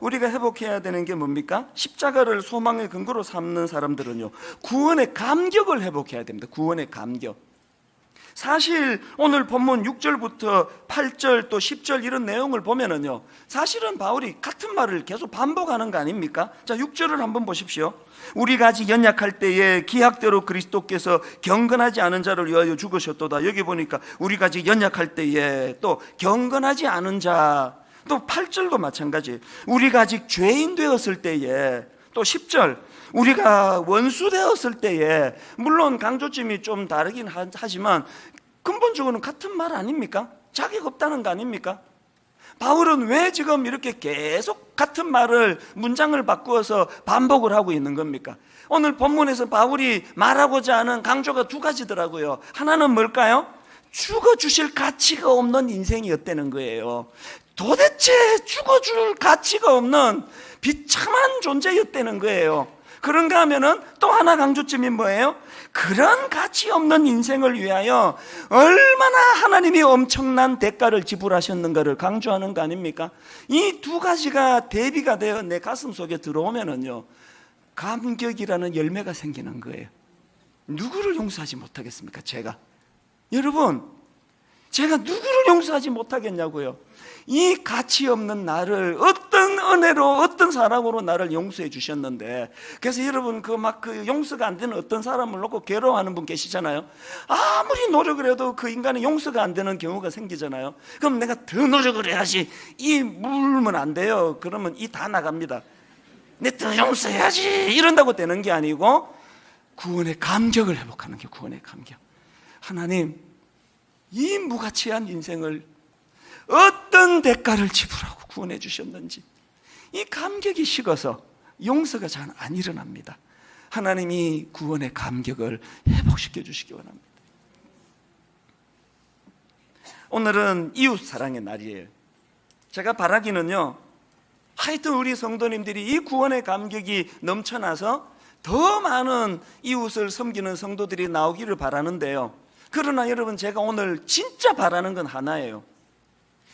우리가 회복해야 되는 게 뭡니까? 십자가를 소망의 근거로 삼는 사람들은요, 구원의 감격을 회복해야 됩니다. 구원의 감격. 사실 오늘 본문 6절부터 8절 또 10절 이런 내용을 보면은요, 사실은 바울이 같은 말을 계속 반복하는 거 아닙니까? 자, 6절을 한번 보십시오. 우리가 아직 연약할 때에 기약대로 그리스도께서 경건하지 않은 자를 위하여 죽으셨도다. 여기 보니까 우리가 아직 연약할 때에 또 경건하지 않은 자, 또 8절도 마찬가지. 우리가 아직 죄인 되었을 때에, 또 10절 우리가 원수 되었을 때에, 물론 강조점이 좀 다르긴 하지만 근본적으로는 같은 말 아닙니까? 자격 없다는 거 아닙니까? 바울은 왜 지금 이렇게 계속 같은 말을, 문장을 바꾸어서 반복을 하고 있는 겁니까? 오늘 본문에서 바울이 말하고자 하는 강조가 두 가지더라고요. 하나는 뭘까요? 죽어주실 가치가 없는 인생이었다는 거예요. 도대체 죽어줄 가치가 없는 비참한 존재였다는 거예요. 그런가 하면은 또 하나 강조점이 뭐예요? 그런 가치 없는 인생을 위하여 얼마나 하나님이 엄청난 대가를 지불하셨는가를 강조하는 거 아닙니까? 이 두 가지가 대비가 되어 내 가슴 속에 들어오면은요, 감격이라는 열매가 생기는 거예요. 누구를 용서하지 못하겠습니까? 여러분, 제가 누구를 용서하지 못하겠냐고요? 이 가치 없는 나를 어떤 은혜로, 어떤 사랑으로 나를 용서해 주셨는데, 그래서 여러분 그 용서가 안 되는 어떤 사람을 놓고 괴로워하는 분 계시잖아요. 아무리 노력을 해도 그 인간이 용서가 안 되는 경우가 생기잖아요. 그럼 내가 더 노력을 해야지, 이 물면 안 돼요. 그러면 이 다 나갑니다. 내 더 용서해야지 이런다고 되는 게 아니고, 구원의 감격을 회복하는 게 구원의 감격. 하나님, 이 무가치한 인생을 어떤 대가를 지불하고 구원해 주셨는지, 이 감격이 식어서 용서가 잘 안 일어납니다. 하나님이 구원의 감격을 회복시켜 주시기 원합니다. 오늘은 이웃 사랑의 날이에요. 제가 바라기는요, 하여튼 우리 성도님들이 이 구원의 감격이 넘쳐나서 더 많은 이웃을 섬기는 성도들이 나오기를 바라는데요, 그러나 여러분, 제가 오늘 진짜 바라는 건 하나예요.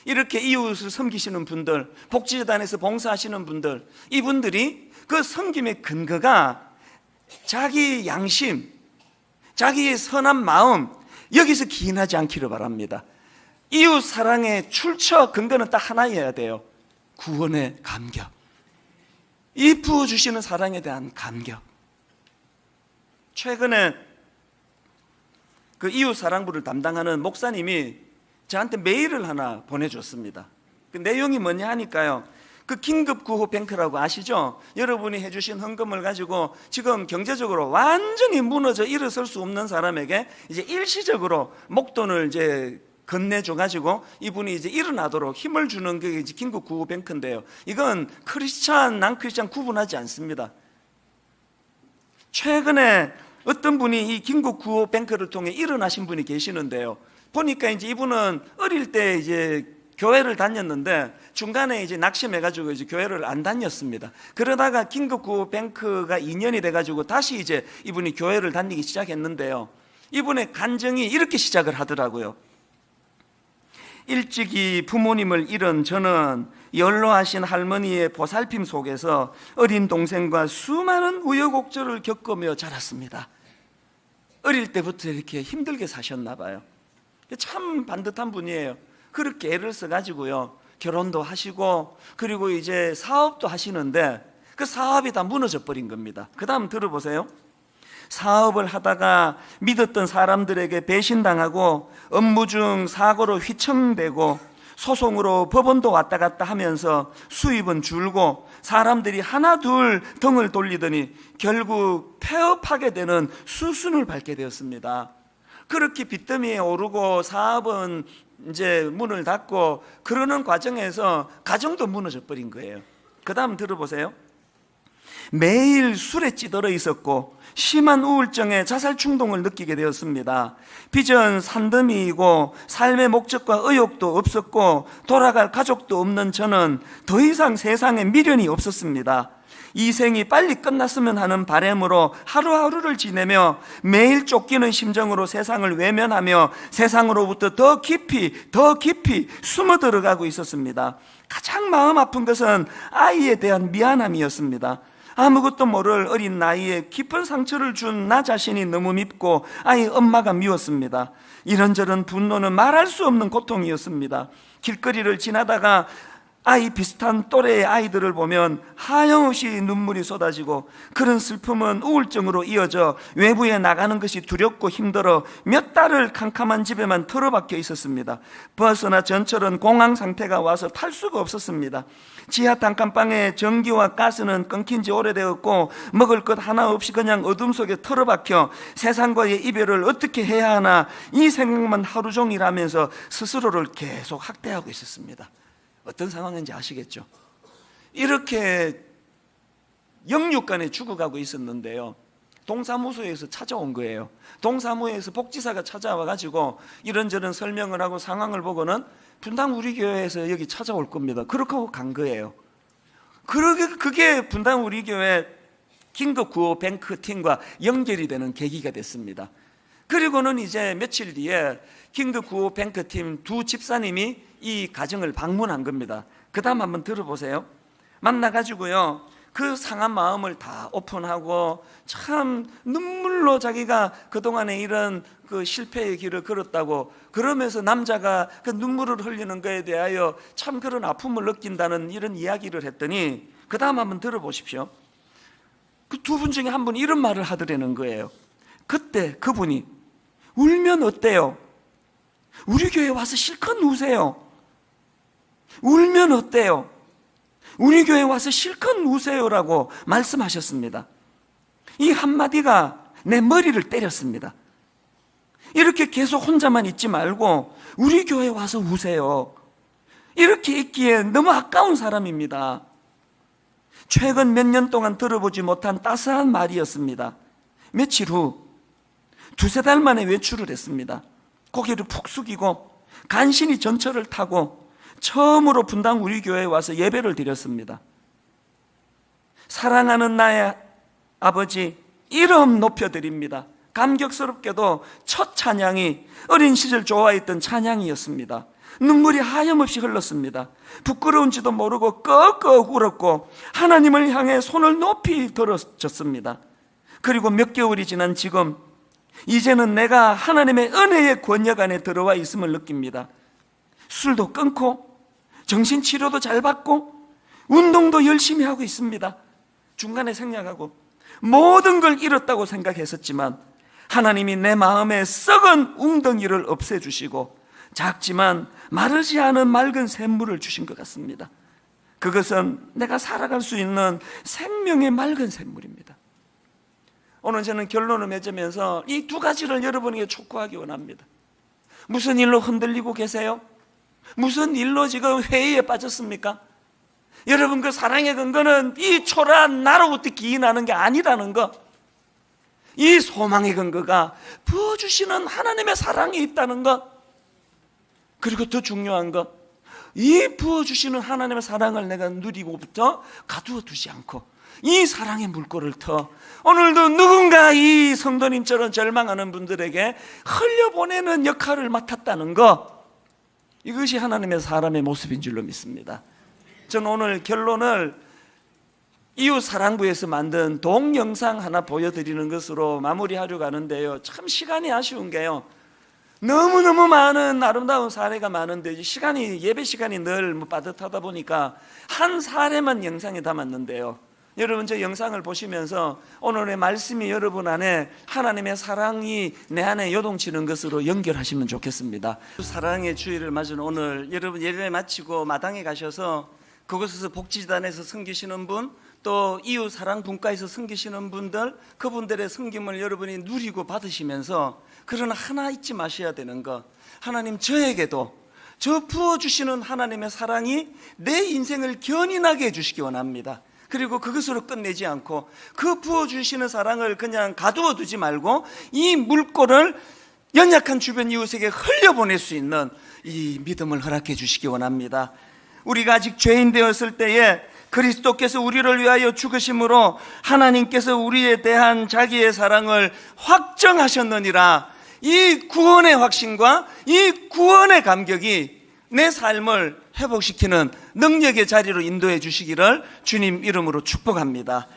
이렇게 이웃을 섬기시는 분들, 복지재단에서 봉사하시는 분들, 이분들이 그 섬김의 근거가 자기 양심, 자기의 선한 마음, 여기서 기인하지 않기를 바랍니다. 이웃 사랑의 출처 근거는 딱 하나여야 돼요. 구원의 감격, 이 부어주시는 사랑에 대한 감격. 최근에 그 이웃 사랑부를 담당하는 목사님이 저한테 메일을 하나 보내줬습니다. 그 내용이 뭐냐 하니까요, 그 긴급구호뱅크라고 아시죠? 여러분이 해주신 헌금을 가지고 지금 경제적으로 완전히 무너져 일어설 수 없는 사람에게 이제 일시적으로 목돈을 이제 건네줘가지고 이분이 이제 일어나도록 힘을 주는 게 이제 긴급구호뱅크인데요, 이건 크리스찬, 난크리스찬 구분하지 않습니다. 최근에 어떤 분이 이 긴급구호뱅크를 통해 일어나신 분이 계시는데요, 보니까 이제 이분은 어릴 때 이제 교회를 다녔는데 중간에 이제 낙심해가지고 이제 교회를 안 다녔습니다. 그러다가 긴급구호뱅크가 2년이 돼가지고 다시 이제 이분이 교회를 다니기 시작했는데요, 이분의 간증이 이렇게 시작을 하더라고요. 일찍이 부모님을 잃은 저는 연로하신 할머니의 보살핌 속에서 어린 동생과 수많은 우여곡절을 겪으며 자랐습니다. 어릴 때부터 이렇게 힘들게 사셨나 봐요. 참 반듯한 분이에요. 그렇게 애를 써가지고요, 결혼도 하시고 그리고 이제 사업도 하시는데 그 사업이 다 무너져 버린 겁니다. 그 다음 들어보세요. 사업을 하다가 믿었던 사람들에게 배신당하고 업무 중 사고로 휘청되고 소송으로 법원도 왔다 갔다 하면서 수입은 줄고 사람들이 하나 둘 등을 돌리더니 결국 폐업하게 되는 수순을 밟게 되었습니다. 그렇게 빚더미에 오르고 사업은 이제 문을 닫고 그러는 과정에서 가정도 무너져 버린 거예요. 그 다음 들어보세요. 매일 술에 찌들어 있었고 심한 우울증에 자살 충동을 느끼게 되었습니다. 빚은 산더미이고 삶의 목적과 의욕도 없었고 돌아갈 가족도 없는 저는 더 이상 세상에 미련이 없었습니다. 이 생이 빨리 끝났으면 하는 바람으로 하루하루를 지내며 매일 쫓기는 심정으로 세상을 외면하며 세상으로부터 더 깊이 숨어 들어가고 있었습니다. 가장 마음 아픈 것은 아이에 대한 미안함이었습니다. 아무것도 모를 어린 나이에 깊은 상처를 준 나 자신이 너무 밉고 아이 엄마가 미웠습니다. 이런저런 분노는 말할 수 없는 고통이었습니다. 길거리를 지나다가 아이 비슷한 또래의 아이들을 보면 하염없이 눈물이 쏟아지고 그런 슬픔은 우울증으로 이어져 외부에 나가는 것이 두렵고 힘들어 몇 달을 캄캄한 집에만 틀어박혀 있었습니다. 버스나 전철은 공황 상태가 와서 탈 수가 없었습니다. 지하 단칸방에 전기와 가스는 끊긴 지 오래되었고 먹을 것 하나 없이 그냥 어둠 속에 틀어박혀 세상과의 이별을 어떻게 해야 하나 이 생각만 하루 종일 하면서 스스로를 계속 학대하고 있었습니다. 어떤 상황인지 아시겠죠? 이렇게 영육간에 죽어가고 있었는데요, 동사무소에서 찾아온 거예요. 동사무소에서 복지사가 찾아와가지고 이런저런 설명을 하고 상황을 보고는 분당 우리 교회에서 여기 찾아올 겁니다. 그렇게 하고 간 거예요. 그게 분당 우리 교회 긴급 구호 뱅크 팀과 연결이 되는 계기가 됐습니다. 그리고는 이제 며칠 뒤에 긴급 구호 뱅크 팀 두 집사님이 이 가정을 방문한 겁니다. 그 다음 한번 들어보세요. 만나가지고요, 그 상한 마음을 다 오픈하고 참 눈물로 자기가 그동안에 이런 그 실패의 길을 걸었다고, 그러면서 남자가 그 눈물을 흘리는 것에 대하여 참 그런 아픔을 느낀다는 이런 이야기를 했더니 그 다음 한번 들어보십시오. 그 두 분 중에 한 분이 이런 말을 하더라는 거예요. 그때 그분이 울면 어때요? 우리 교회 와서 실컷 우세요. 울면 어때요? 우리 교회 와서 실컷 우세요라고 말씀하셨습니다. 이 한마디가 내 머리를 때렸습니다. 이렇게 계속 혼자만 있지 말고 우리 교회 와서 우세요. 이렇게 있기에 너무 아까운 사람입니다. 최근 몇 년 동안 들어보지 못한 따스한 말이었습니다. 며칠 후 두세 달 만에 외출을 했습니다. 고개를 푹 숙이고 간신히 전철을 타고 처음으로 분당 우리 교회에 와서 예배를 드렸습니다. 사랑하는 나의 아버지, 이름 높여드립니다. 감격스럽게도 첫 찬양이 어린 시절 좋아했던 찬양이었습니다. 눈물이 하염없이 흘렀습니다. 부끄러운지도 모르고 끄끄 울었고 하나님을 향해 손을 높이 들어줬습니다. 그리고 몇 개월이 지난 지금 이제는 내가 하나님의 은혜의 권역 안에 들어와 있음을 느낍니다. 술도 끊고 정신치료도 잘 받고 운동도 열심히 하고 있습니다. 중간에 생략하고 모든 걸 잃었다고 생각했었지만 하나님이 내 마음에 썩은 웅덩이를 없애주시고 작지만 마르지 않은 맑은 샘물을 주신 것 같습니다. 그것은 내가 살아갈 수 있는 생명의 맑은 샘물입니다. 오늘 저는 결론을 맺으면서 이 두 가지를 여러분에게 촉구하기 원합니다. 무슨 일로 흔들리고 계세요? 무슨 일로 지금 회의에 빠졌습니까? 여러분, 그 사랑의 근거는 이 초라한 나로부터 기인하는 게 아니라는 것, 이 소망의 근거가 부어주시는 하나님의 사랑이 있다는 것, 그리고 더 중요한 것, 이 부어주시는 하나님의 사랑을 내가 누리고부터 가두어 두지 않고 이 사랑의 물꼬를 터 오늘도 누군가 이 성도님처럼 절망하는 분들에게 흘려보내는 역할을 맡았다는 것, 이것이 하나님의 사람의 모습인 줄로 믿습니다. 저는 오늘 결론을 이웃사랑부에서 만든 동영상 하나 보여드리는 것으로 마무리하려고 하는데요, 참 시간이 아쉬운 게요, 너무너무 많은 아름다운 사례가 많은데 예배 시간이 늘 빠듯하다 보니까 한 사례만 영상에 담았는데요, 여러분 저 영상을 보시면서 오늘의 말씀이 여러분 안에 하나님의 사랑이 내 안에 요동치는 것으로 연결하시면 좋겠습니다. 사랑의 주일을 맞은 오늘 여러분 예배 마치고 마당에 가셔서 그곳에서 복지단에서 섬기시는 분, 또 이웃 사랑 분과에서 섬기시는 분들, 그분들의 섬김을 여러분이 누리고 받으시면서 그러나 하나 잊지 마셔야 되는 것, 하나님 저에게도 저 부어주시는 하나님의 사랑이 내 인생을 견인하게 해주시기 원합니다. 그리고 그것으로 끝내지 않고 그 부어주시는 사랑을 그냥 가두어 두지 말고 이 물꼬를 연약한 주변 이웃에게 흘려보낼 수 있는 이 믿음을 허락해 주시기 원합니다. 우리가 아직 죄인 되었을 때에 그리스도께서 우리를 위하여 죽으심으로 하나님께서 우리에 대한 자기의 사랑을 확정하셨느니라. 이 구원의 확신과 이 구원의 감격이 내 삶을 회복시키는 능력의 자리로 인도해 주시기를 주님 이름으로 축복합니다.